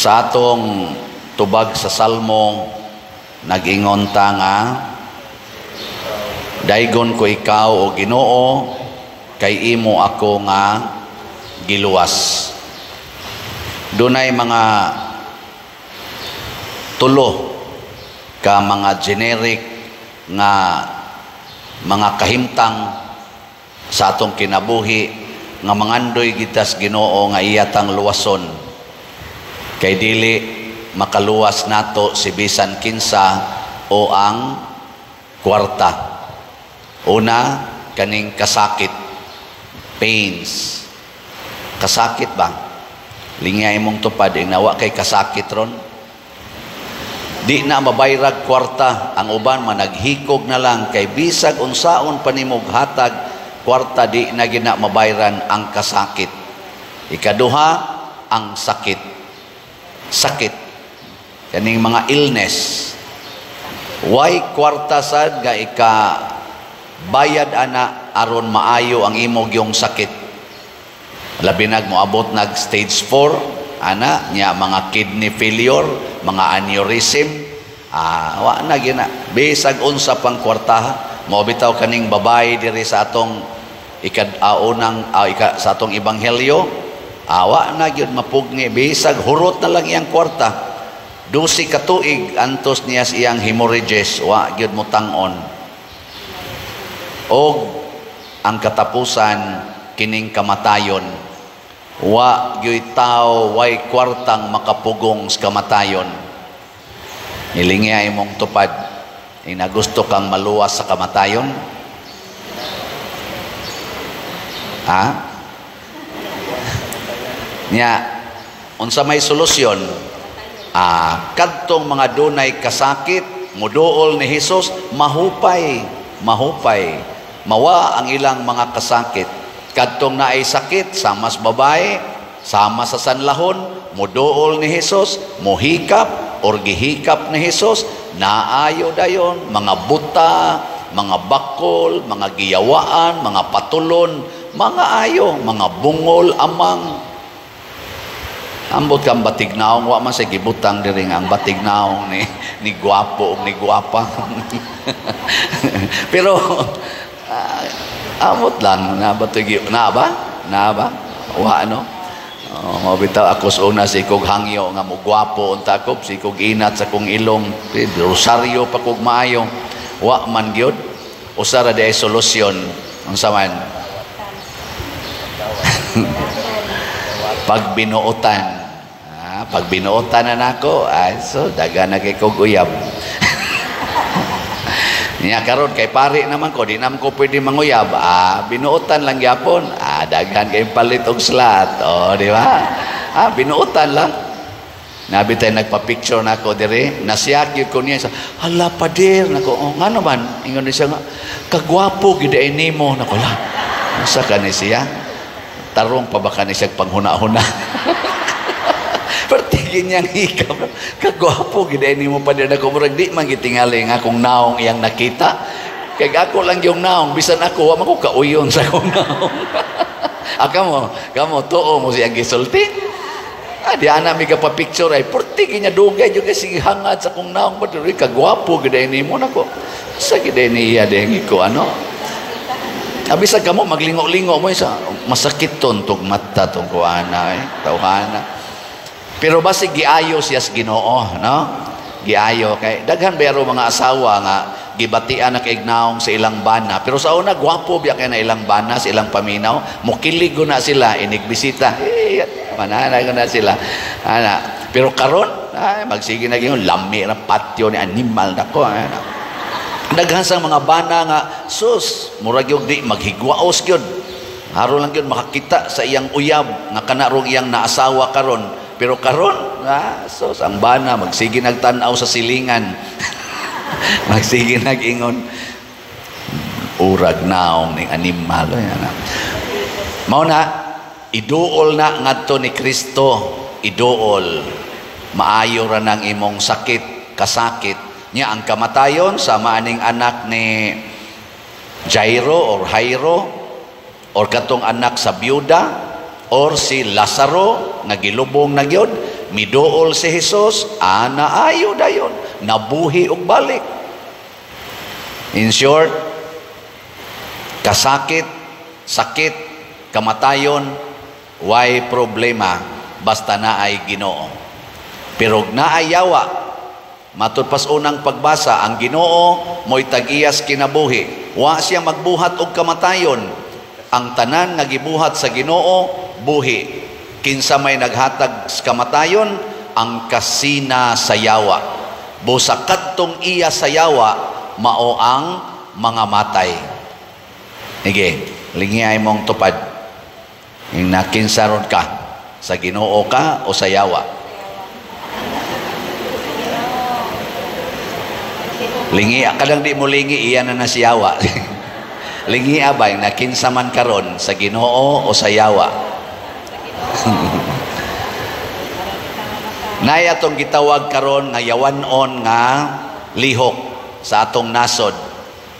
Sa atong tubag sa Salmo, nag-ingon ta nga, daigon ko ikaw o Ginoo, kay imo ako nga giluwas. Dunay mga tulo ka mga generic nga mga kahimtang sa atong kinabuhi nga mangandoy gitas Ginoo nga iyatang luwason, kay dili makaluwas nato si bisan kinsa o ang kwarta. Una, kaning kasakit, pains. Kasakit ba? Lingay mong tupad, nawa kay kasakit ron. Di na mabayrag kwarta, ang uban managhikog na lang, kay bisag unsaon panimog hatag kwarta, di na gina mabayran ang kasakit. Ikaduha, ang sakit. Sakit. Kaning mga illness. Why kwarta sad ga ika bayad ana aron maayo ang imong yung sakit. Labi nag moabot nag stage 4 ana nya mga kidney failure, mga aneurysm, wa na gina bisag unsa pang kwartaha. Mao bitaw kaning babae diri sa atong sa atong ebanghelyo, wa na gyud mapugni bisag hurot na lang iyang kwarta. 12 ka tuig antos niya iyang hemorrhages, wa gyud mo tang-on. Og ang katapusan kining kamatayon, wa gyud tao way kwartang makapugong sa kamatayon. Nilingya imong tupad, ina gusto kang maluwas sa kamatayon? Nya unsa may solusyon? Kadtong mga dunay kasakit, muduol ni Hesus, mahupay, mawa ang ilang mga kasakit. Kadtong naay sakit, sama sa babae, sama sa sanlahon, muduol ni Hesus, mohikap or gihikap ni Hesus, naayo dayon, mga buta, mga bakol, mga giyawaan, mga patulon, mga ayo, mga bungol, amang. Ambot kang batignaong, wa man sa gibutang diri nga ang batignaong ni gwapo o ni gwapa. Pero amot lang na ba wa ano, mabitaw ako sa una si kog hangyo nga mo gwapo unta ko, si kog inat sa kong ilong, rosaryo pa kog maayo, wa man gyud. Usara di ay solusyon unsa man? Pagbinuotan. Pag binuotan na nako, so daga na kay kog uyab. Niya karon kay pari naman ko, di naman ko pwede manguyab. Binuotan lang gyapon. Daghan kay palit og slat. Di ba? Binuotan lang. Nabi tayo nagpa-picture nako dire, nasyak yun ko niya. Hala pader nako, nga naman, ingon niya nga, kagwapo gid ay nimo nako la. Usa ka ni siya? Tarong pa ba ka ni siya panghuna-huna? Pertigin niyang hikap, kagwapo giday nimo pa din ako, murag di man gitingali nga akong naong iyang nakita, kay ako lang yung naong, bisan ako wa man ko kauyon sa akong naong. Kamo tuo mo siyang gisulti. Di ana mi ka pa picture ay pertigin niya dugay jud kasi hangad sa akong naong, paduri kagwapo giday nimo nako. Sa giday niya dengi ko ano. Abisag kamo maglingo-lingo mo sa masakit tong mata tong kuana tawhana. Pero basi giayo siya sa Ginoo, no? Giayo kay daghan bayro mga asawa nga gibatian na kay ignaong sa ilang bana. Pero sa una gwapo biya kay na ilang bana, sa ilang paminaw, mukilig na sila inigbisita. Manana ko na sila. Pero karon, magsige na gyud lami na patio ni animal nako. Daghan sang mga bana nga sus, murag gyud di maghigwaos gyud. Haro lang gyud makakita sa iyang uyab nga kanarong iyang naasawa karon. Pero karon, sos ang bana magsige nagtan-aw sa silingan. Magsige nag-ingon urag naong ning animal. Mao na iduol na ngadto ni Kristo, iduol. Maayo ra nang imong sakit, kasakit. Nya ang kamatayon sama aning anak ni Jairo or Jairo or katong anak sa byuda or si Lazaro nga gilubong na gyud miduol si Jesus, naayo dayon, nabuhi og balik. In short, kasakit, sakit, kamatayon, why problema, basta naay Ginoo. Pero naay yawa, matud pas unang pagbasa, ang Ginoo mo'y tag-iyas kinabuhi. Wa siya magbuhat og kamatayon. Ang tanan nga gibuhat sa Ginoo, buhi. Kinsa may naghatag sa kamatayon, ang kasina sa yawa. Busa kadtong iya sa yawa, mao ang mga matay. Sige, lingiay mong tupad. Yung nakinsaron ka, sa Ginoo ka o sa yawa? Lingi, kadang di mo lingi, iyan na si yawa. Lingi abay, nakinsaman karon sa Ginoo o sa yawa? Nay atong gitawag karon nga yawanon nga lihok sa atong nasod,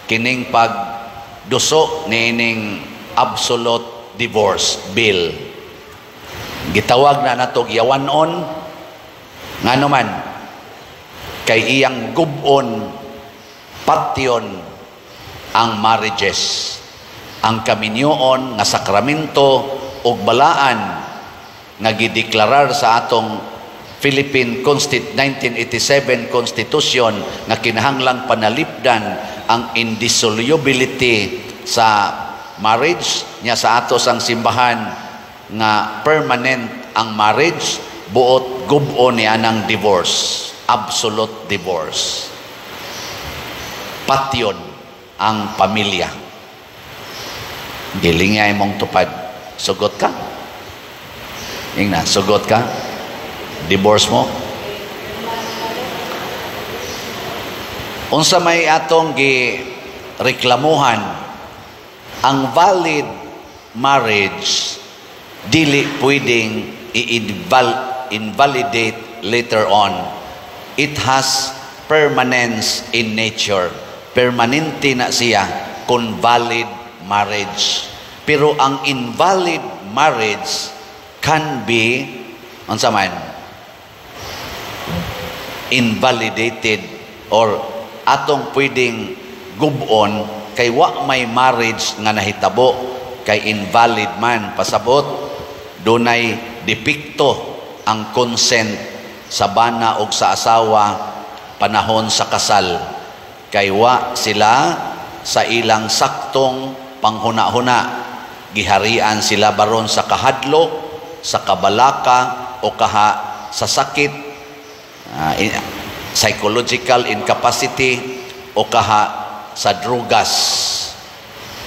kining pagduso nining absolute divorce bill. Gitawag na natog yawanon nga naman kay iyang gubon patyon ang marriages, ang kaminyoon nga sakramento ug balaan nga gideklarar sa atong Philippine 1987 Constitution nga kinahanglang panalipdan ang indissolubility sa marriage nya sa atos ang simbahan nga permanent ang marriage buot gub-on ni anang divorce, absolute divorce. Patyon ang pamilya. Gilingay mong tupad. Sugot ka? Ingna, sugot ka? Divorce mo? Unsa may atong gireklamuhan, ang valid marriage dili pwedeng i-invalidate later on. It has permanence in nature. Permanente na siya kung valid marriage. Pero ang invalid marriage can be, unsa man, invalidated or atong pwedeng gubon kay wa may marriage nga nahitabo kay invalid man pasabot dunay depekto ang consent sa bana og sa asawa panahon sa kasal kay wa sila sa ilang saktong panghuna-huna, giharian sila baron sa kahadlok, sa kabalaka o kaha sa sakit, psychological incapacity o kaha sa drugas.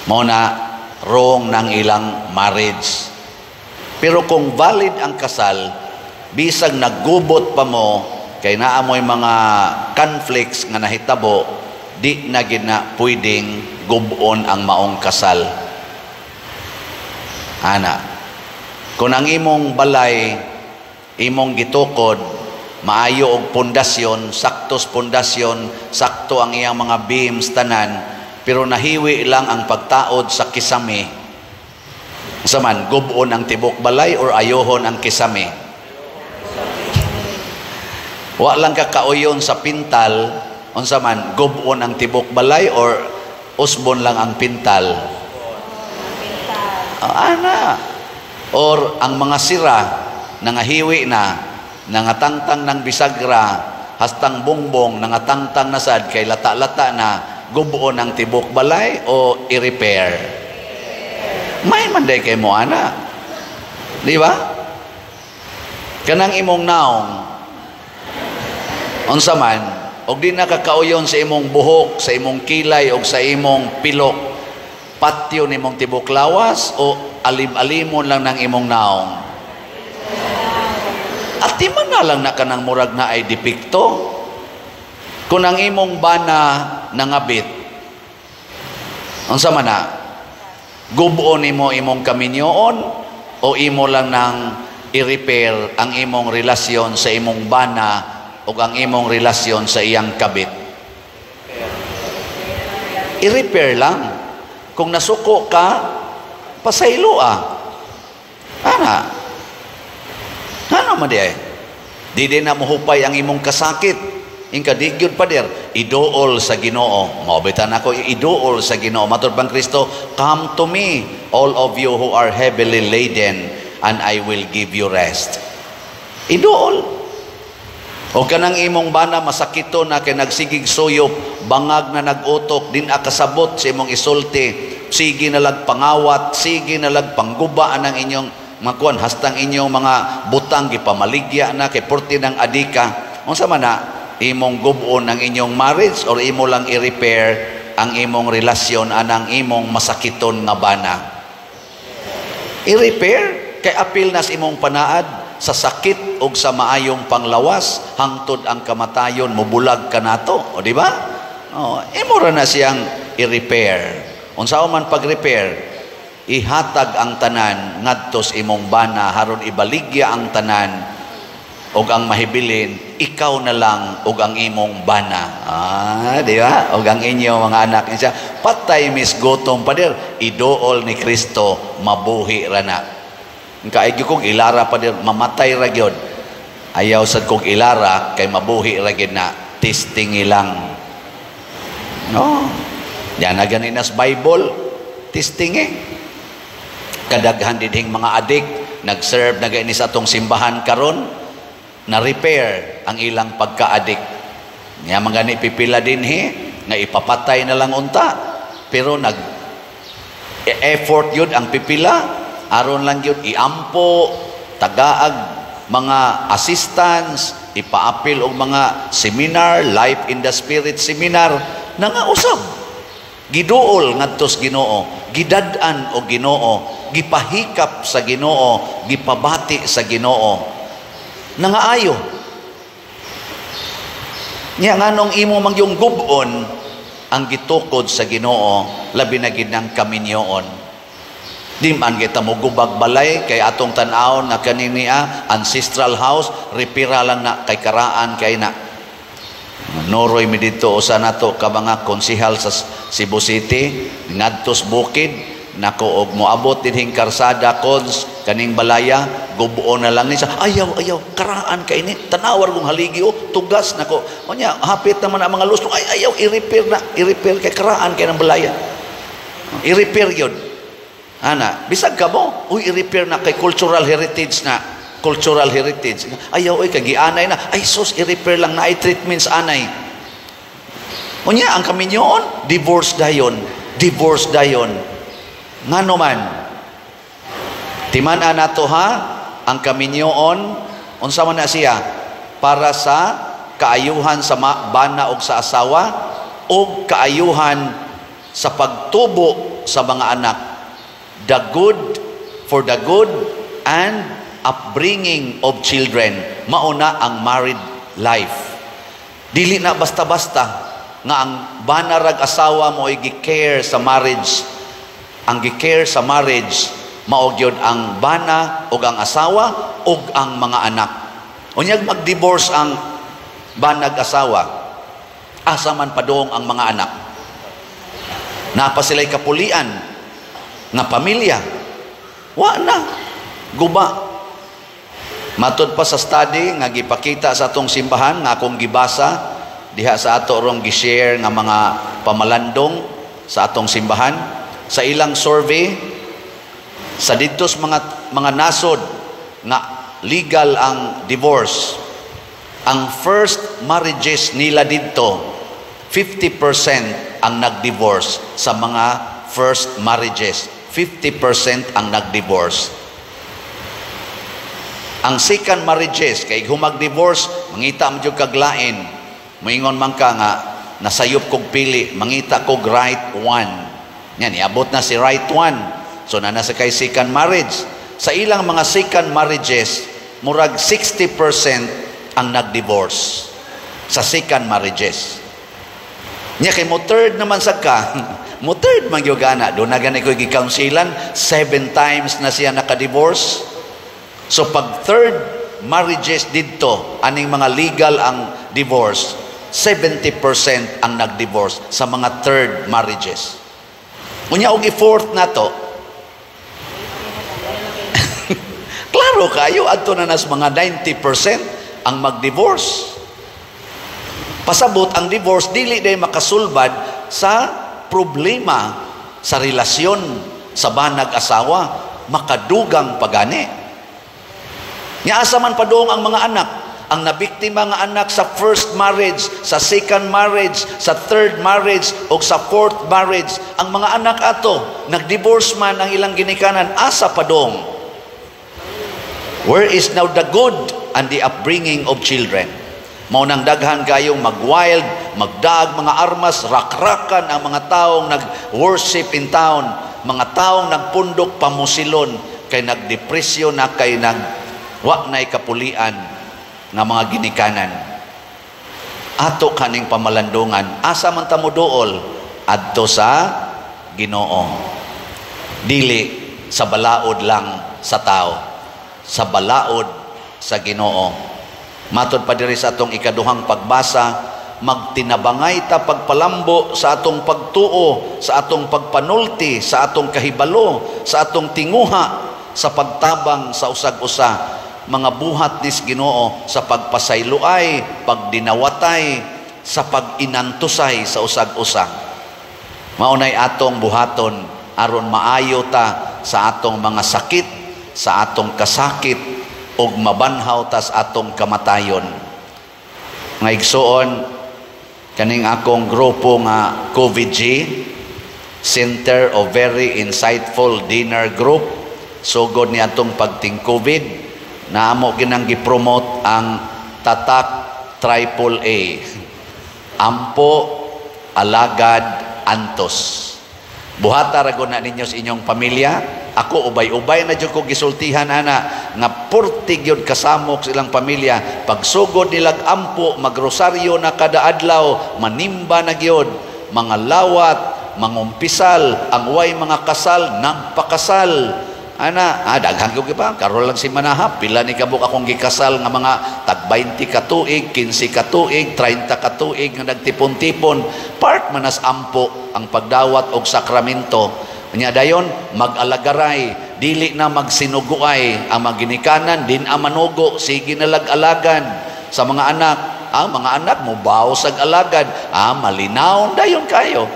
Mao na wrong ng ilang marriage. Pero kung valid ang kasal, bisag naggubot pa mo kay naamoy mga conflicts nga nahitabo, di na gina pwedeng gubon ang maong kasal. Ana, kung ang imong balay, imong gitukod, maayo og pundasyon, saktos pundasyon, sakto ang iyang mga beams tanan, pero nahiwi lang ang pagtaod sa kisame. Saman, gubon ang tibok balay or ayohon ang kisame? Wa lang kakauyon sa pintal, unsa man, gubon ang tibok balay or usbon lang ang pintal? Ana. Or ang mga sira, nangahiwi na, nangatangtang ng bisagra, hastang bongbong, nangatangtang na sad, kay lata-lata na, gubon ang tibok balay o i-repair? May manday kay mo, ana. Di ba? Kanang imong naong, unsa man, og di nakakauyon sa imong buhok, sa imong kilay, o sa imong pilok, patyo ni mong tibok lawas, o alim-alimon lang ng imong naong? At di man na lang na kanang murag na ay depekto. Kung ang imong bana nangabit, unsa man na, gubon nimo imong kaminyoon, o imo lang nang i-repair ang imong relasyon sa imong bana o ang imong relasyon sa iyang kabit? I-repair lang. Kung nasuko ka, pasaylo Ana. Ano man di ay? Di din na muhupay ang imong kasakit. Ingka di gyud pader iduol sa Ginoo. Maobitan ako iduol sa Ginoo. Matud pang Kristo, come to me all of you who are heavily laden and I will give you rest. Iduol. O kanang imong bana masakito na kay nagsigig suyop, bangag na nagutok, din akasabot sa imong isulti, sige na lag pangawat, sige na lag pangguba ang inyong makuan, hastang inyong mga butang gipamaligya na kay porti ng adika. Unsa man na imong gubon ang inyong marriage or imo lang i-repair ang imong relasyon anang imong masakiton nga bana? I-repair kay apil na sa imong panaad sa sakit o sa maayong panglawas hangtod ang kamatayon mubulag ka nato, o di ba? Imo ra na siyang i-repair. Unsa man pag-repair, ihatag ang tanan ngadto sa imong bana haron ibaligya ang tanan og ang mahibilin ikaw na lang og ang imong bana. Di ba? Og ang inyong mga anak niya patay misgutom pader iduol ni Kristo mabuhi ra na. Kaaygo kong ilara pa din, mamatay ra gyud. Ayaw sad kong ilara kay mabuhi ra gyud na testing ilang. No. Yan na ganin as Bible, testing Kadaghan din mga adik nag-serve na gaini sa atong simbahan karon na repair ang ilang pagka-adik. Nya mga ni pipila din nga ipapatay na lang unta. Pero nag effort yun ang pipila. Aron lang yun, iampo, tagaag, mga assistants, ipaapil og mga seminar, Life in the Spirit seminar, nangausab. Giduol ngadtos Ginoo, gidad-an og Ginoo, gipahikap sa Ginoo, gipabati sa Ginoo. Nangaayo. Nya nganong imo mangyong gubon ang gitukod sa Ginoo, labi na gid nang kaminyoon. Di man kita mo gubag balay kay atong tan-awon nga kaniniya ancestral house repira lang na kay karaan kay na noroy mi dito usa nato ka mga konsehal sa Cebu City ngadtos bukid nako og moabot dinhing karsada cons kaning balaya gubuon na lang ni sa ayaw karaan kay ni tanawar kong haligi tugas nako unya hapit naman ang mga lusong ayaw i-repair kay karaan kay ng balaya i-repair yun. Ana, bisag ka mo, i-repair na kay cultural heritage na. Cultural heritage. Ayaw, kagianay na. Ay, sus, i-repair lang na ay treatments anay. Unya, ang kaminyoon, divorce dayon. Divorce dayon. Nga naman, timan na to ha, ang kaminyoon, unsa man na siya, para sa kaayuhan sa bana o sa asawa, o kaayuhan sa pagtubo sa mga anak. For the good and upbringing of children. Mauna ang married life. Dili na basta-basta nga ang banarag asawa mo ay gi-care sa marriage. Ang gi-care sa marriage mao gyud ang bana ug ang asawa ug ang mga anak. Unyag mag-divorce ang banag asawa, asa man padung ang mga anak. Napa sila'y kapulian nga pamilya, wa na, guba. Matod pa sa study nga gipakita sa atong simbahan nga akong gibasa diha sa ato rong gi-share nga mga pamalandong sa atong simbahan sa ilang survey sa didtos mga nasod nga legal ang divorce. Ang first marriages nila didto 50% ang nag-divorce sa mga first marriages. 50% ang nag-divorce. Ang second marriages, kay humag-divorce, mangita mo yung kaglain. Moingon man ka nga, nasayop kog pili, mangita kog right one. Yan, iabot na si right one. So, nasa kay second marriage. Sa ilang mga second marriages, murag 60% ang nag-divorce. Sa second marriages. Nya kay mo third naman sa ka, mo third man yung gana. Doon na gana ko i-counselan, 7 times na siya naka-divorce. So pag third marriages dito, aning mga legal ang divorce, 70% ang nag-divorce sa mga third marriages. Unya og i-fourth na to, klaro kayo, adto na nas mga 90%, ang mag-divorce. Pasabot ang divorce dili day makasulbad sa problema sa relasyon sa banag asawa, makadugang pagani. Nya asa man padung ang mga anak, ang nabiktima nga anak sa first marriage, sa second marriage, sa third marriage o sa fourth marriage, ang mga anak ato nagdivorce man ang ilang ginikanan, asa padung? Where is now the good and the upbringing of children? Mao nang daghan kayong mag-wild, magdag mga armas, rakrakan ang mga taong nag-worship in town, mga taong nagpundok pamusilon, kay nagdepresyon na, kay wa na'y kapulian nga mga ginikanan. Ato kaning pamalandungan, asa man ta moduol? Adto sa Ginoo. Dili sa balaod lang sa tao, sa balaod sa Ginoo. Matod pa diri sa atong ikaduhang pagbasa, magtinabangay ta pagpalambo sa atong pagtuo, sa atong pagpanulti, sa atong kahibalo, sa atong tinguha, sa pagtabang sa usag-usa, mga buhat nis Ginoo, sa pagpasayloay, pagdinawatay, sa pag-inantusay sa usag-usa. Maunay atong buhaton aron maayo ta sa atong mga sakit, sa atong kasakit, og mabanhaw tas atong kamatayon. Nga igsuon kaning akong grupo nga COVID-G, Center of Very Insightful Dinner Group, sugod ni atong pagting COVID, na amo ginang gi-promote ang Tatak AAA, Ampo, Alagad, Antos. Buhata ragon na ninyo sa inyong pamilya. Ako ubay-ubay na dyan ko gisultihan ana nga purtig yun kasamok silang pamilya. Pagsugod nilag ampo, magrosaryo na kada adlaw, manimba na gyud, mga lawat, mangumpisal, ang way mga kasal, nagpakasal. Ana, daghan ko ba? Karon lang si manahap, pila ni kabuk akong gikasal nga mga tag 20 ka tuig, 15 ka tuig, 30 ka tuig nga nagtipon-tipon. Part manas ampo ang pagdawat og sakramento. Nya dayon mag-alagaray, dili na magsinuguay ang maginikanan, din amanugo, sige na lag-alagan sa mga anak. Mga anak mo bawo sag alagad, malinaw dayon kayo.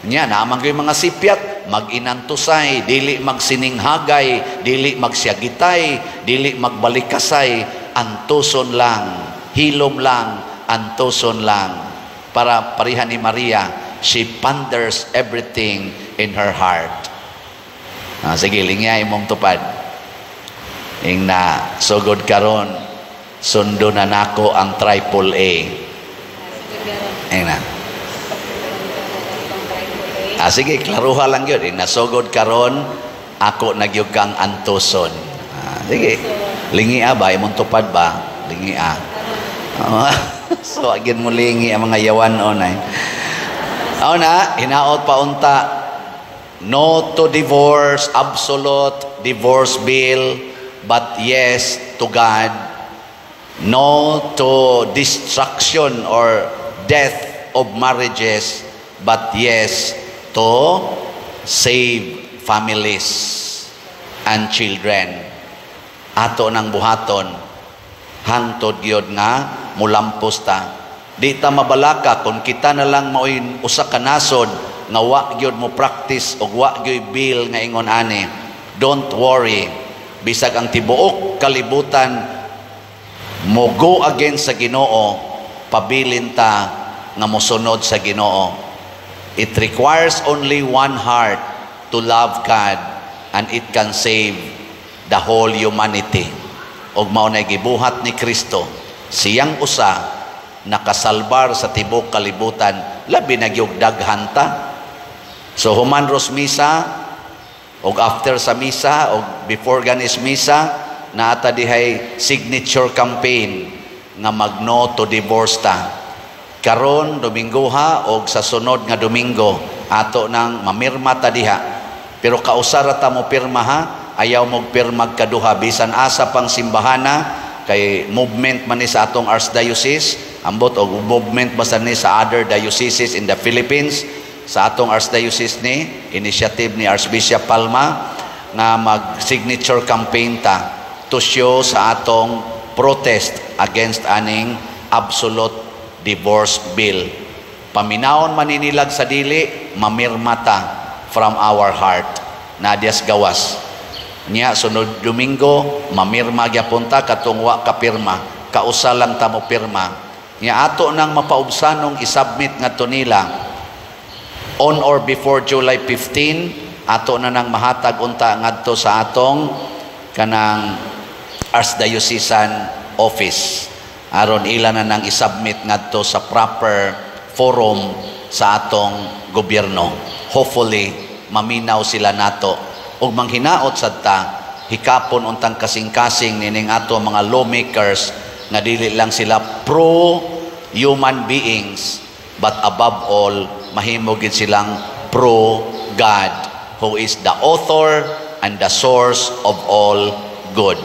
Nya naman kayo mga sipyat, mag-inantusay, dili magsininghagay, dili magsyagitay, dili magbalikasay, antuson lang, hilom lang, antuson lang. Para parihan ni Maria, she ponders everything in her heart. Sige, lingya imong tupad. Ing na sugod karon, sundo na nako ang AAA. Ing na. Sige, klaruha lang yun. Nasugod karon, ako nagyug kang antuson. Sige, lingia ba? Imong tupad ba? Lingia. So, agin mo lingi ang mga yawan onay. Na, hinaot pa unta, no to divorce, absolute divorce bill, but yes to God. No to destruction or death of marriages, but yes to save families and children. Ato ng buhaton, hangtod gyud nga mulampos ta. Di ta mabalaka kung kita na lang maoy usa ka nasod nga wa gyud mo practice og wa gyud bill nga ingon ani. Don't worry, bisag ang tibuok kalibutan mo go against sa Ginoo, pabilin ta nga mosunod sa Ginoo. It requires only one heart to love God, and it can save the whole humanity. Og mao nay gibuhat ni Kristo, siyang usa nakasalbar sa tibok kalibutan, labi na gyud daghan ta. So human ros misa, og after sa misa, og before ganis misa, naata dihay signature campaign nga mag-no to divorce ta. Karon Domingo ha, og sa sunod nga Domingo, ato nang mamirma ta diha. Pero kausara ta mo pirma ha, ayaw mo pirma kaduha, bisan asa pang simbahana, kay movement man ni sa atong archdiocese, ambot og movement basta ni sa other dioceses in the Philippines. Sa atong archdiocese ni, initiative ni Archbishop Palma nga mag signature campaign ta to show sa atong protest against aning absolute divorce bill. Paminawon maninilag sa dili, mamirmata from our heart. Nadias gawas. Nya sunod Domingo, mamirma gyapon ta katong wa kapirma. Kausa lang ta mo pirma. Nya ato nang mapaubsanong isubmit ngadto nila on or before July 15, ato na nang mahatag unta ngadto sa atong kanang Archdiocesan Office. Aron ila na nang isubmit ngadto sa proper forum sa atong gobyerno. Hopefully, maminaw sila nato. Ug manghinaot sad ta, hikapon untang kasing-kasing nining ato mga lawmakers nga dili lang sila pro-human beings, but above all, mahimo gid silang pro-God, who is the author and the source of all good.